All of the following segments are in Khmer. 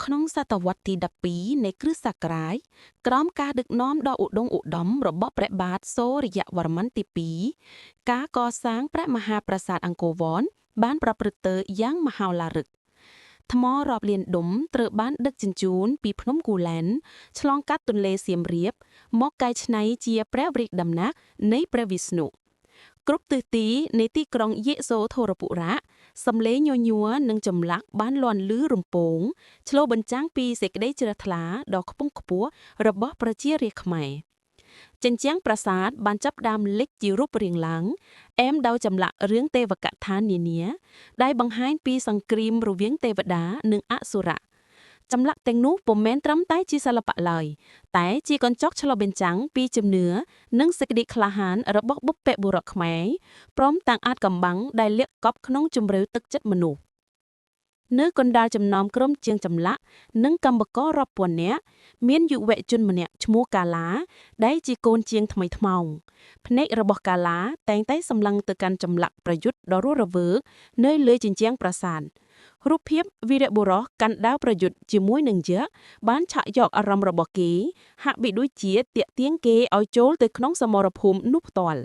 ក្នុងសតវត្សទី12នៃគ្រិស្តសករាជក្រោមការដឹកនាំដ៏ឧត្តុង្គឧត្តមរបស់ព្រះបាទសូរ្យវរ្ម័នទី2ការកសាងព្រះមហាប្រាសាទអង្គរវត្តបានប្រព្រឹត្តទៅយ៉ាងមហោឡារឹកថ្មរាប់លានដុំត្រូវបានដឹកជញ្ជូនពីភ្នំគូលែនឆ្លងកាត់ទន្លេសៀមរាបមកកែច្នៃជាព្រះវេរដំណាក់នៃព្រះវិស្ណុគ្រប់ទិសទីនៃទីក្រុងយេសូធរពុរៈសំឡេងញញ័រនិងចម្លាក់បានលាន់ឮរំពងឆ្លុះបញ្ចាំងពីសេចក្តីជ្រះថ្លាដ៏ខ្ពង់ខ្ពស់របស់ប្រជារាស្ត្រខ្មែរជញ្ជាំងប្រាសាទបានចាប់ផ្ដើមលេចជារូបរាងឡើងអែមដោយចម្លាក់រឿងទេវកថានានាដែលបង្ហាញពីសង្គ្រាមរវាងទេវតានិងអសុរៈចម្លាក់ទាំងនោះពុំមែនត្រឹមតែជាសិល្បៈឡើយតែជាកញ្ចក់ឆ្លុះបញ្ចាំងពីជំនឿនិងសេចក្តីក្លាហានរបស់បុព្វបុរសខ្មែរព្រមទាំងអាចកំបាំងដែលលាក់កប់ក្នុងជម្រៅទឹកចិត្តមនុស្សនៅកណ្ដាលចំណោមក្រុមជាងចម្លាក់និងកម្មកររាប់ពាន់នាក់មានយុវជនម្នាក់ឈ្មោះកាឡាដែលជាកូនជាងថ្មីថ្មោងភ្នែករបស់កាឡាតែងតែសម្លឹងទៅកាន់ចម្លាក់ប្រយុទ្ធដ៏រស់រវើកនៅលើជញ្ជាំងប្រាសាទរូបភាពវីរបុរសកាន់ដាវប្រយុទ្ធជាមួយនឹងយក្សបានឆក់យកអារម្មណ៍របស់គេហាក់បីដូចជាទាក់ទាញគេឲ្យចូលទៅក្នុងសមរភូមិនោះផ្ទាល់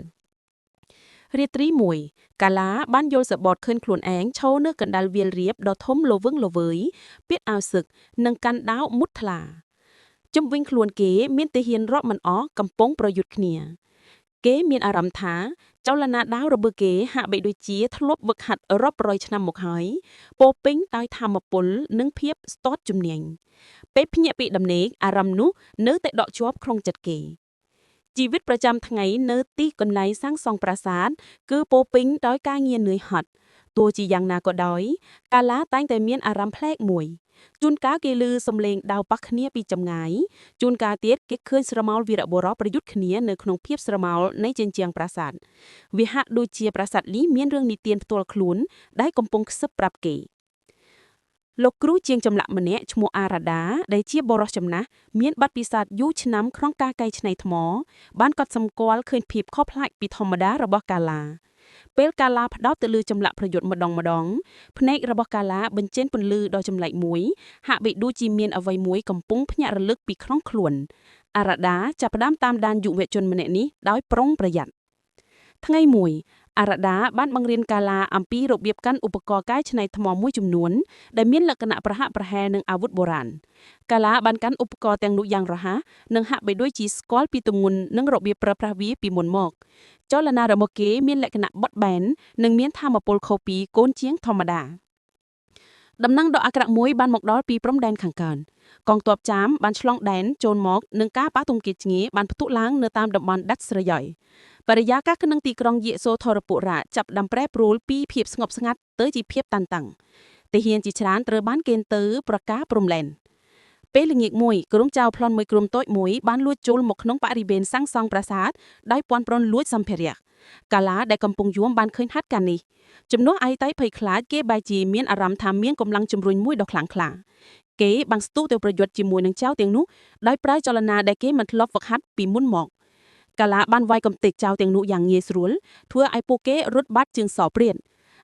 រាត្រីមួយកាឡាបានយល់សប្បុរសឃើញខ្លួនឯងឈរនៅកណ្ដាលវាលរៀបដ៏ធំល្វឹងល្វើយពាក់អាវសឹកនិងកាន់ដាវមុតថ្លាជុំវិញខ្លួនគេមានទាហានរាប់មិនអស់កំពុងប្រយុទ្ធគ្នាគេមានអារម្មណ៍ថាចលនាដាវរបស់គេហាក់បីដូចជាធ្លាប់វឹកហាត់រាប់រយឆ្នាំមកហើយពោពេញដោយធម៌ពលនិងភាពស្ទាត់ជំនាញពេលភ្ញាក់ពីដំណេកអារម្មណ៍នោះនៅតែដក់ជាប់ក្នុងចិត្តគេជីវិតប្រចាំថ្ងៃនៅទីកន្លែងសាងសង់ប្រាសាទគឺពោពេញដោយការងារនឿយហត់ទោះជាយ៉ាងណាក៏ដោយកាឡាតែងតែមានអារម្មណ៍ប្លែកមួយជួនកាលគេឮសំឡេងដាវប៉ះគ្នាពីចម្ងាយជួនកាលទៀតគេឃើញស្រមោលវីរបុរសប្រយុទ្ធគ្នានៅក្នុងភាពស្រមោលនៃជញ្ជាំងប្រាសាទវាហាក់ដូចជាប្រាសាទនេះមានរឿងនិទានផ្ទាល់ខ្លួនដែលកំពុងខ្សឹបប្រាប់គេលោកគ្រូជាងចម្លាក់ម្នាក់ឈ្មោះអារ៉ាដាដែលជាបុរសចំណាស់មានបទពិសោធន៍យូរឆ្នាំក្នុងការកែច្នៃថ្មបានកត់សម្គាល់ឃើញភាពខុសប្លែកពីធម្មតារបស់កាឡាពេលកាឡាផ្ដោតទៅលើចម្លាក់ប្រយុទ្ធម្ដងភ្នែករបស់កាឡាបញ្ចេញពន្លឺដ៏ចម្លែកមួយហាក់បីដូចជាមានអ្វីមួយកំពុងភ្ញាក់រលឹកពីក្នុងខ្លួនអារ៉ាដាចាប់ផ្ដើមតាមដានយុវជនម្នាក់នេះដោយប្រុងប្រយ័ត្នថ្ងៃមួយអារ៉ាដាបានបង្រៀនកាឡាអំពីរបៀបកាន់ឧបករណ៍កែច្នៃថ្មមួយចំនួនដែលមានលក្ខណៈប្រហាក់ប្រហែលនឹងអាវុធបុរាណកាឡាបានកាន់ឧបករណ៍ទាំងនោះយ៉ាងរហ័សនិងហាក់បីដូចជាស្គាល់ពីទម្ងន់និងរបៀបប្រើប្រាស់វាពីមុនមកចលនារបស់គេមានលក្ខណៈបត់បែននិងមានថាមពលខុសពីកូនជាងធម្មតាដំណឹងដ៏អាក្រក់មួយបានមកដល់ពីព្រំដែនខាងកើតកងទ័ពចាមបានឆ្លងដែនចូលមកនឹងការប៉ះទង្គិចគ្នាបានផ្ទុះឡើងនៅតាមតំបន់ដាច់ស្រយាយបរិយាកាសក្នុងទីក្រុងយេសូធរពុរៈចាប់ផ្ដើមប្រែប្រួលពីភាពស្ងប់ស្ងាត់ទៅជាភាពតានតឹងទាហានជាច្រើនត្រូវបានកេណ្ឌទៅប្រការព្រំលែនពេលល្ងាចមួយក្រុមចៅប្លន់មួយក្រុមតូចមួយបានលួចចូលមកក្នុងបរិវេណសាងសង់ប្រាសាទដោយពាន់ប្រន់លួចសម្ភារៈកាឡាដែលកំពុងយំបានឃើញហេតុការណ៍នេះជំនួសឯតៃភ័យខ្លាចគេបែរជាមានអារម្មណ៍ថាមានកម្លាំងជំរុញមួយដ៏ខ្លាំងក្លាគេបានស្ទុះទៅប្រយុទ្ធជាមួយនឹងចៅទាំងនោះដោយប្រើចលនាដែលគេមិនធ្លាប់ហ្វឹកហាត់ពីមុនមកកាឡាបានវាយកំទេចចៅទាំងនោះយ៉ាងងាយស្រួលធ្វើឲ្យពួកគេរត់បាត់ជើងសព្រាត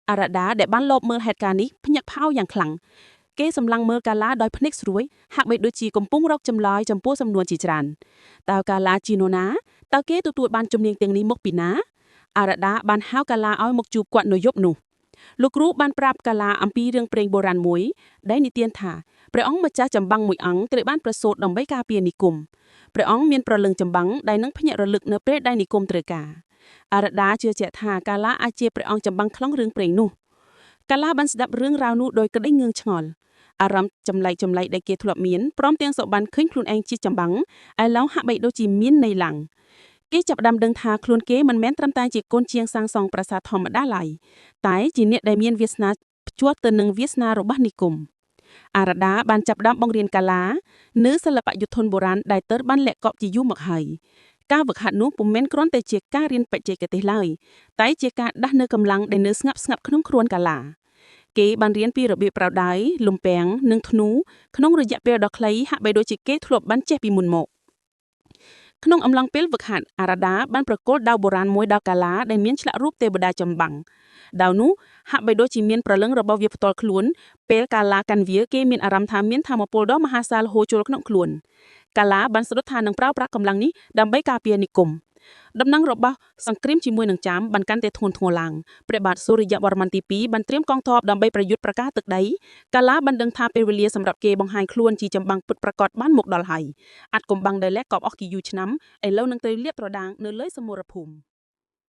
អារ៉ាដាដែលបានលបមើលហេតុការណ៍នេះភ្ញាក់ផៅយ៉ាងខ្លាំងគេសម្លឹងមើលកាឡាដោយភ្នែកស្រួយហាក់បីដូចជាកំពុងរកចម្លើយចំពោះសំណួរជាច្រើនតើកាឡាជានរណាតើគេទទួលបានជំនាញទាំងនេះមកពីណាអារ៉ាដាបានហៅកាឡាឲ្យមកជួបគាត់នៅយប់នោះលោកគ្រូបានប្រាប់កាឡាអំពីរឿងព្រេងបុរាណមួយដែលនិទានថាព្រះអង្គម្ចាស់ចម្បាំងមួយអង្គត្រូវបានប្រសូតដើម្បីការពារនិគមព្រះអង្គមានប្រលឹងចម្បាំងដែលនឹងភ្ញាក់រលឹកនៅពេលដែលនិគមត្រូវការអារ៉ាដាជឿជាក់ថាកាឡាអាចជាព្រះអង្គចម្បាំងក្នុងរឿងព្រេងនោះកាឡាបានស្ដាប់រឿងរ៉ាវនោះដោយក្តីងឿងឆ្ងល់អារម្មណ៍ចម្លែកដែលគេធ្លាប់មានព្រមទាំងសុបានឃើញខ្លួនឯងជាចម្បាំងឥឡូវហាក់បីដូចជាមានន័យឡើងគេចាប់ផ្ដើមដឹងថាខ្លួនគេមិនមែនត្រឹមតែជាកូនជាងសាងសង់ប្រាសាទធម្មតាឡើយតែជាអ្នកដែលមានវាសនាភ្ជាប់ទៅនឹងវាសនារបស់និគមអារ៉ាដាបានចាប់ផ្ដើមបង្រៀនកាឡានៅសិល្បៈយុទ្ធនបុរាណដែលទើបបានលាក់កប់ជាយូរមកហើយការវឹកហាត់នោះពុំមែនគ្រាន់តែជាការរៀនបច្ចេកទេសឡើយតែជាការដាស់នៅកម្លាំងដែលនៅស្ងាត់ក្នុងខ្លួនកាឡាគេបានរៀនពីរបៀបប្រដៅលំពាំងនិងធ្នូក្នុងរយៈពេលដ៏ខ្លីហាក់បីដូចជាគេធ្លាប់បានចេះពីមុនមក ក្នុងអំឡុងពេលវឹកហាត់អារ៉ាដាបានប្រគល់ដាវបុរាណមួយដល់កាឡាដែលមានឆ្លាក់រូបទេវតាចម្បាំងដាវនោះហាក់បីដូចជាមានព្រលឹងរបស់វាផ្ទាល់ខ្លួនពេលកាឡាកាន់វាគេមានអារម្មណ៍ថាមានថាមពលដ៏មហាសាលហូរចូលក្នុងខ្លួនកាឡាបានស្ដុតថានឹងប្រើប្រាស់កម្លាំងនេះដើម្បីការពារនិគមដំណឹងរបស់សង្គ្រាមជាមួយនឹងចាមបានកាន់តែធ្ងន់ធ្ងរឡើងព្រះបាទសូរ្យវរ្ម័នទី2បានត្រៀមកងទ័ពដើម្បីប្រយុទ្ធប្រកាសទឹកដីកាឡាបានដឹងថាពេលវេលាសម្រាប់គេបង្ហាញខ្លួនជាចម្បាំងពិតប្រាកដបានមកដល់ហើយអាចកំបាំងដែលលែកកប់អស់ជាយូរឆ្នាំឥឡូវនឹងទៅលាបត្រដាងនៅលើសមរភូមិ